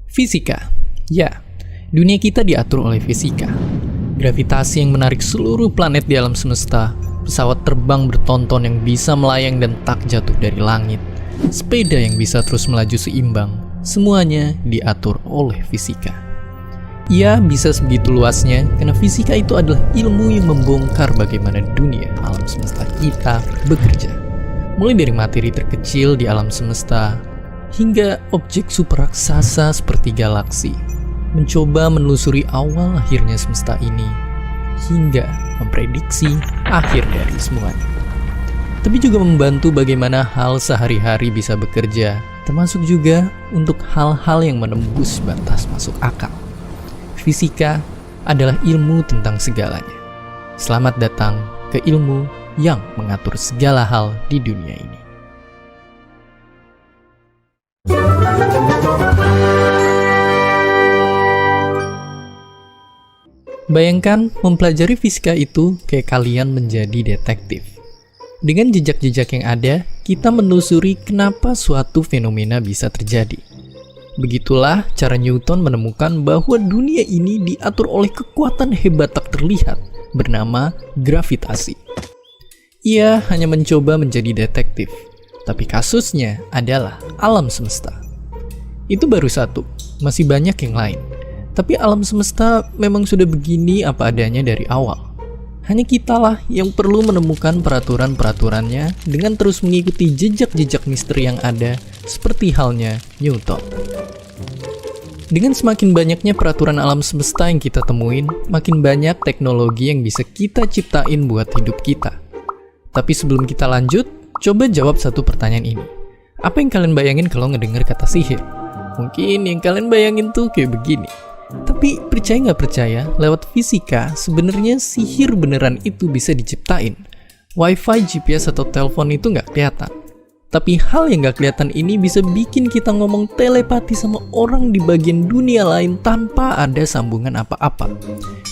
Fisika. Ya, dunia kita diatur oleh fisika. Gravitasi yang menarik seluruh planet di alam semesta, pesawat terbang bertonton yang bisa melayang dan tak jatuh dari langit, sepeda yang bisa terus melaju seimbang, semuanya diatur oleh fisika. Ya, bisa sebegitu luasnya karena fisika itu adalah ilmu yang membongkar bagaimana dunia alam semesta kita bekerja. Mulai dari materi terkecil di alam semesta, hingga objek super raksasa seperti galaksi, mencoba menelusuri awal akhirnya semesta ini, hingga memprediksi akhir dari semuanya. Tapi juga membantu bagaimana hal sehari-hari bisa bekerja, termasuk juga untuk hal-hal yang menembus batas masuk akal. Fisika adalah ilmu tentang segalanya. Selamat datang ke ilmu yang mengatur segala hal di dunia ini. Bayangkan mempelajari fisika itu kayak kalian menjadi detektif. Dengan jejak-jejak yang ada, kita menelusuri kenapa suatu fenomena bisa terjadi. Begitulah cara Newton menemukan bahwa dunia ini diatur oleh kekuatan hebat tak terlihat bernama gravitasi. Ia hanya mencoba menjadi detektif, tapi kasusnya adalah alam semesta. Itu baru satu, masih banyak yang lain. Tapi alam semesta memang sudah begini apa adanya dari awal. Hanya kitalah yang perlu menemukan peraturan-peraturannya dengan terus mengikuti jejak-jejak misteri yang ada, seperti halnya Newton. Dengan semakin banyaknya peraturan alam semesta yang kita temuin, makin banyak teknologi yang bisa kita ciptain buat hidup kita. Tapi sebelum kita lanjut, coba jawab satu pertanyaan ini. Apa yang kalian bayangin kalau ngedenger kata sihir? Mungkin yang kalian bayangin tuh kayak begini. Tapi percaya nggak percaya, lewat fisika sebenarnya sihir beneran itu bisa diciptain. Wifi, GPS, atau telepon itu nggak kelihatan. Tapi hal yang nggak kelihatan ini bisa bikin kita ngomong telepati sama orang di bagian dunia lain tanpa ada sambungan apa-apa.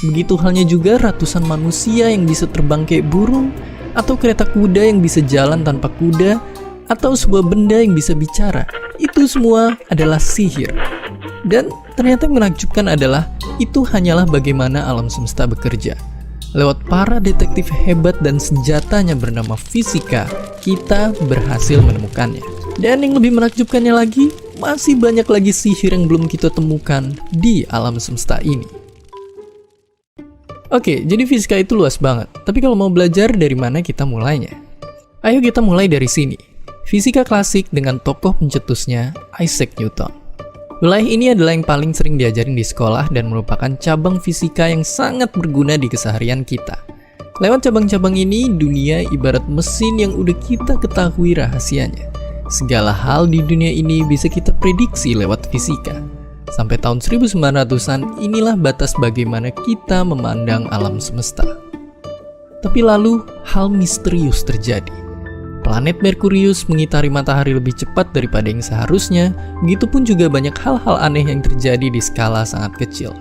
Begitu halnya juga ratusan manusia yang bisa terbang kayak burung, atau kereta kuda yang bisa jalan tanpa kuda, atau sebuah benda yang bisa bicara. Itu semua adalah sihir. Dan ternyata yang menakjubkan adalah itu hanyalah bagaimana alam semesta bekerja. Lewat para detektif hebat dan senjatanya bernama fisika, kita berhasil menemukannya. Dan yang lebih menakjubkannya lagi, masih banyak lagi sihir yang belum kita temukan di alam semesta ini. Oke, jadi fisika itu luas banget. Tapi kalau mau belajar dari mana kita mulainya? Ayo kita mulai dari sini. Fisika klasik dengan tokoh pencetusnya Isaac Newton. Wilayah ini adalah yang paling sering diajarin di sekolah dan merupakan cabang fisika yang sangat berguna di keseharian kita. Lewat cabang-cabang ini, dunia ibarat mesin yang udah kita ketahui rahasianya. Segala hal di dunia ini bisa kita prediksi lewat fisika. Sampai tahun 1900-an, inilah batas bagaimana kita memandang alam semesta. Tapi lalu, hal misterius terjadi. Planet Merkurius mengitari matahari lebih cepat daripada yang seharusnya, begitupun juga banyak hal-hal aneh yang terjadi di skala sangat kecil.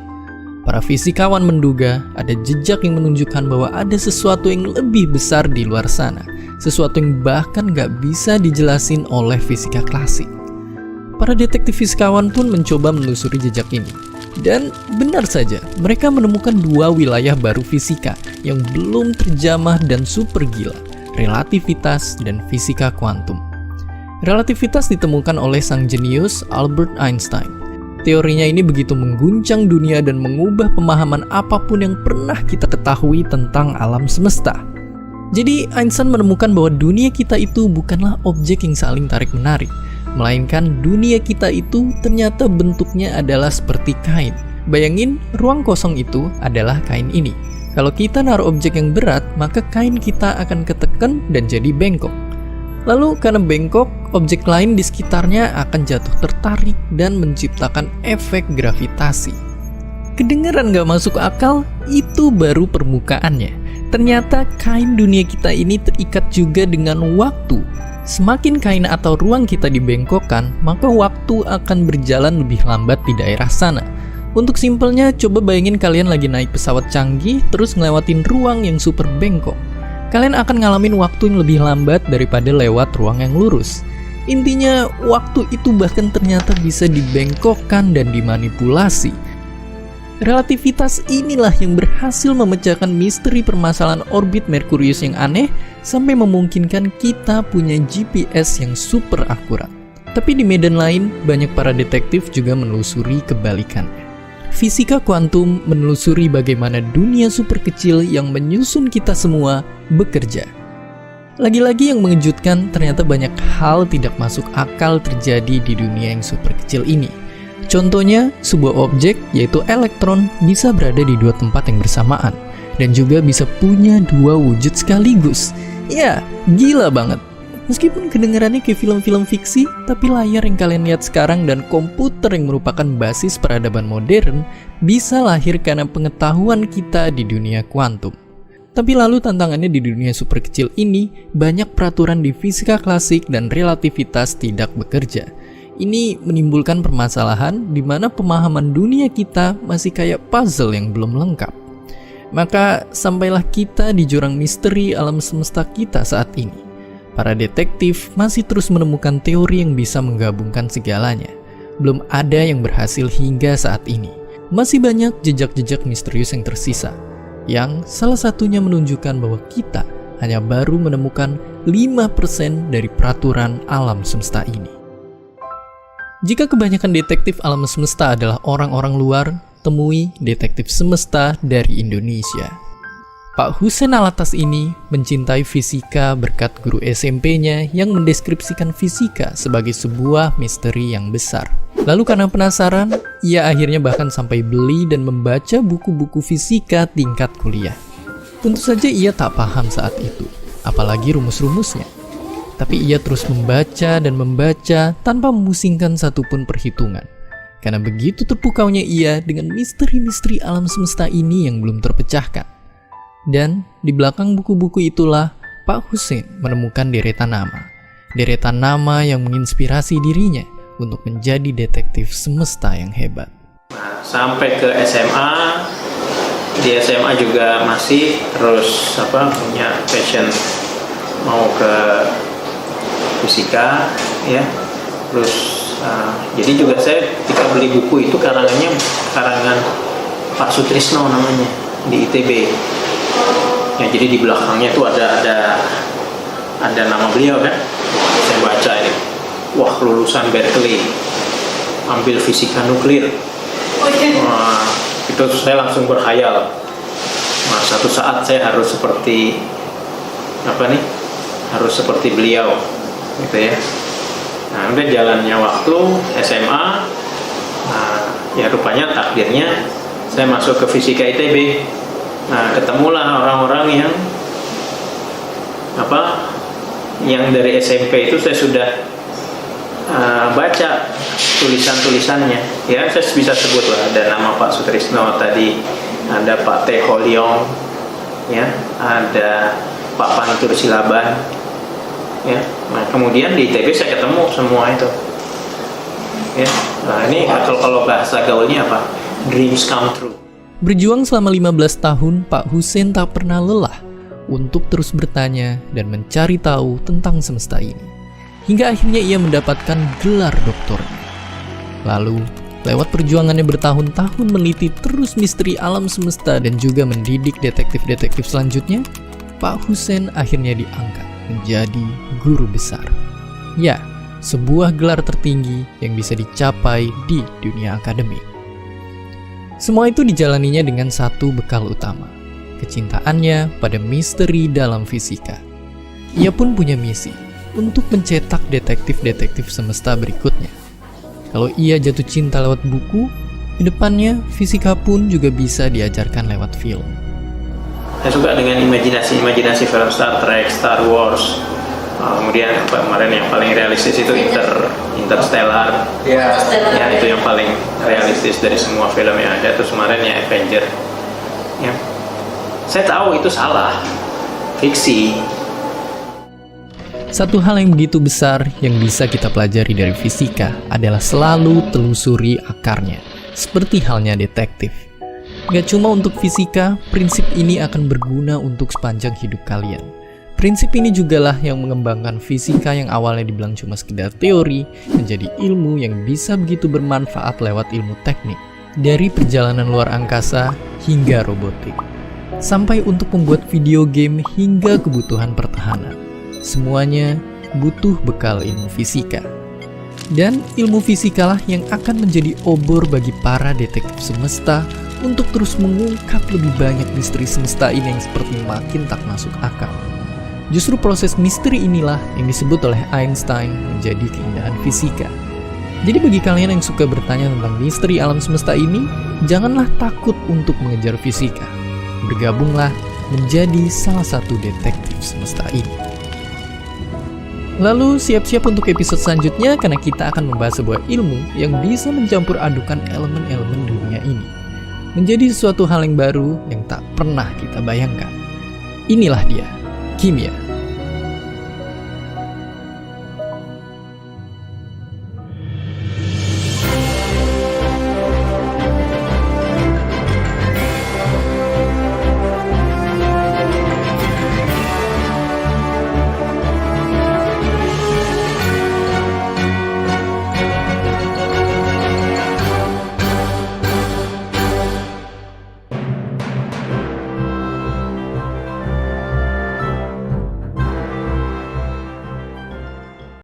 Para fisikawan menduga ada jejak yang menunjukkan bahwa ada sesuatu yang lebih besar di luar sana, sesuatu yang bahkan gak bisa dijelasin oleh fisika klasik. Para detektif fisikawan pun mencoba menelusuri jejak ini. Dan benar saja, mereka menemukan dua wilayah baru fisika yang belum terjamah dan super gila. Relativitas dan fisika kuantum. Relativitas ditemukan oleh sang jenius Albert Einstein. Teorinya ini begitu mengguncang dunia dan mengubah pemahaman apapun yang pernah kita ketahui tentang alam semesta. Jadi Einstein menemukan bahwa dunia kita itu bukanlah objek yang saling tarik-menarik, melainkan dunia kita itu ternyata bentuknya adalah seperti kain. Bayangin, ruang kosong itu adalah kain ini. Kalau kita naruh objek yang berat, maka kain kita akan ketekan dan jadi bengkok. Lalu karena bengkok, objek lain di sekitarnya akan jatuh tertarik dan menciptakan efek gravitasi. Kedengeran gak masuk akal? Itu baru permukaannya. Ternyata kain dunia kita ini terikat juga dengan waktu. Semakin kain atau ruang kita dibengkokkan, maka waktu akan berjalan lebih lambat di daerah sana. Untuk simpelnya, coba bayangin kalian lagi naik pesawat canggih terus ngelewatin ruang yang super bengkok. Kalian akan ngalamin waktu yang lebih lambat daripada lewat ruang yang lurus. Intinya, waktu itu bahkan ternyata bisa dibengkokkan dan dimanipulasi. Relativitas inilah yang berhasil memecahkan misteri permasalahan orbit Merkurius yang aneh sampai memungkinkan kita punya GPS yang super akurat. Tapi di medan lain, banyak para detektif juga menelusuri kebalikannya. Fisika kuantum menelusuri bagaimana dunia super kecil yang menyusun kita semua bekerja. Lagi-lagi yang mengejutkan, ternyata banyak hal tidak masuk akal terjadi di dunia yang super kecil ini. Contohnya, sebuah objek, yaitu elektron, bisa berada di dua tempat yang bersamaan, dan juga bisa punya dua wujud sekaligus. Ya, gila banget. Meskipun kedengarannya kayak film-film fiksi, tapi layar yang kalian lihat sekarang dan komputer yang merupakan basis peradaban modern, bisa lahir karena pengetahuan kita di dunia kuantum. Tapi lalu tantangannya di dunia super kecil ini, banyak peraturan di fisika klasik dan relativitas tidak bekerja. Ini menimbulkan permasalahan di mana pemahaman dunia kita masih kayak puzzle yang belum lengkap. Maka sampailah kita di jurang misteri alam semesta kita saat ini. Para detektif masih terus menemukan teori yang bisa menggabungkan segalanya. Belum ada yang berhasil hingga saat ini. Masih banyak jejak-jejak misterius yang tersisa, yang salah satunya menunjukkan bahwa kita hanya baru menemukan 5% dari peraturan alam semesta ini. Jika kebanyakan detektif alam semesta adalah orang-orang luar, temui detektif semesta dari Indonesia. Pak Hussein Alatas ini mencintai fisika berkat guru SMP-nya yang mendeskripsikan fisika sebagai sebuah misteri yang besar. Lalu karena penasaran, ia akhirnya bahkan sampai beli dan membaca buku-buku fisika tingkat kuliah. Tentu saja ia tak paham saat itu, apalagi rumus-rumusnya. Tapi ia terus membaca dan membaca tanpa memusingkan satupun perhitungan. Karena begitu terpukaunya ia dengan misteri-misteri alam semesta ini yang belum terpecahkan. Dan di belakang buku-buku itulah Pak Hussein menemukan deretan nama. Deretan nama yang menginspirasi dirinya untuk menjadi detektif semesta yang hebat. Sampai ke SMA, di SMA juga masih terus punya passion mau ke fisika, ya. Terus jadi juga saya ketika beli buku itu karangan Pak Sutrisno namanya di ITB. Ya, jadi di belakangnya tuh ada nama beliau kan. Saya baca ini, wah lulusan Berkeley, ambil fisika nuklir. Wah, itu saya langsung berkhayal. Nah, satu saat saya harus seperti harus seperti beliau. Gitu ya. Nah, udah jalannya waktu SMA, ya rupanya takdirnya saya masuk ke fisika ITB. Nah, ketemulah orang-orang yang dari SMP itu saya sudah baca tulisan-tulisannya. Ya, saya bisa sebut lah, ada nama Pak Sutrisno tadi, ada Pak T. Holyong, ya, ada Pak Pantur Silaban. Ya, nah kemudian di ITB saya ketemu semua itu. Ya, nah ini kalau bahasa gaulnya apa? Dreams come true. Berjuang selama 15 tahun, Pak Hussein tak pernah lelah untuk terus bertanya dan mencari tahu tentang semesta ini. Hingga akhirnya ia mendapatkan gelar doktornya. Lalu, lewat perjuangannya bertahun-tahun meneliti terus misteri alam semesta dan juga mendidik detektif-detektif selanjutnya, Pak Hussein akhirnya diangkat menjadi guru besar. Ya, sebuah gelar tertinggi yang bisa dicapai di dunia akademik. Semua itu dijalaninya dengan satu bekal utama, kecintaannya pada misteri dalam fisika. Ia pun punya misi untuk mencetak detektif-detektif semesta berikutnya. Kalau ia jatuh cinta lewat buku, kedepannya fisika pun juga bisa diajarkan lewat film. Saya suka dengan imajinasi film Star Trek, Star Wars. Kemudian kemarin yang paling realistis itu Interstellar. Ya, itu yang paling realistis dari semua film yang ada. Terus kemarin ya Avenger. Ya. Saya tahu itu salah, fiksi. Satu hal yang begitu besar yang bisa kita pelajari dari fisika adalah selalu telusuri akarnya, seperti halnya detektif. Gak cuma untuk fisika, prinsip ini akan berguna untuk sepanjang hidup kalian. Prinsip ini jugalah yang mengembangkan fisika yang awalnya dibilang cuma sekedar teori menjadi ilmu yang bisa begitu bermanfaat lewat ilmu teknik. Dari perjalanan luar angkasa hingga robotik. Sampai untuk membuat video game hingga kebutuhan pertahanan. Semuanya butuh bekal ilmu fisika. Dan ilmu fisikalah yang akan menjadi obor bagi para detektif semesta untuk terus mengungkap lebih banyak misteri semesta ini yang seperti makin tak masuk akal. Justru proses misteri inilah yang disebut oleh Einstein menjadi keindahan fisika. Jadi bagi kalian yang suka bertanya tentang misteri alam semesta ini, janganlah takut untuk mengejar fisika. Bergabunglah menjadi salah satu detektif semesta ini. Lalu siap-siap untuk episode selanjutnya karena kita akan membahas sebuah ilmu yang bisa mencampur adukan elemen-elemen dunia ini. Menjadi sesuatu hal yang baru yang tak pernah kita bayangkan. Inilah dia, kimia.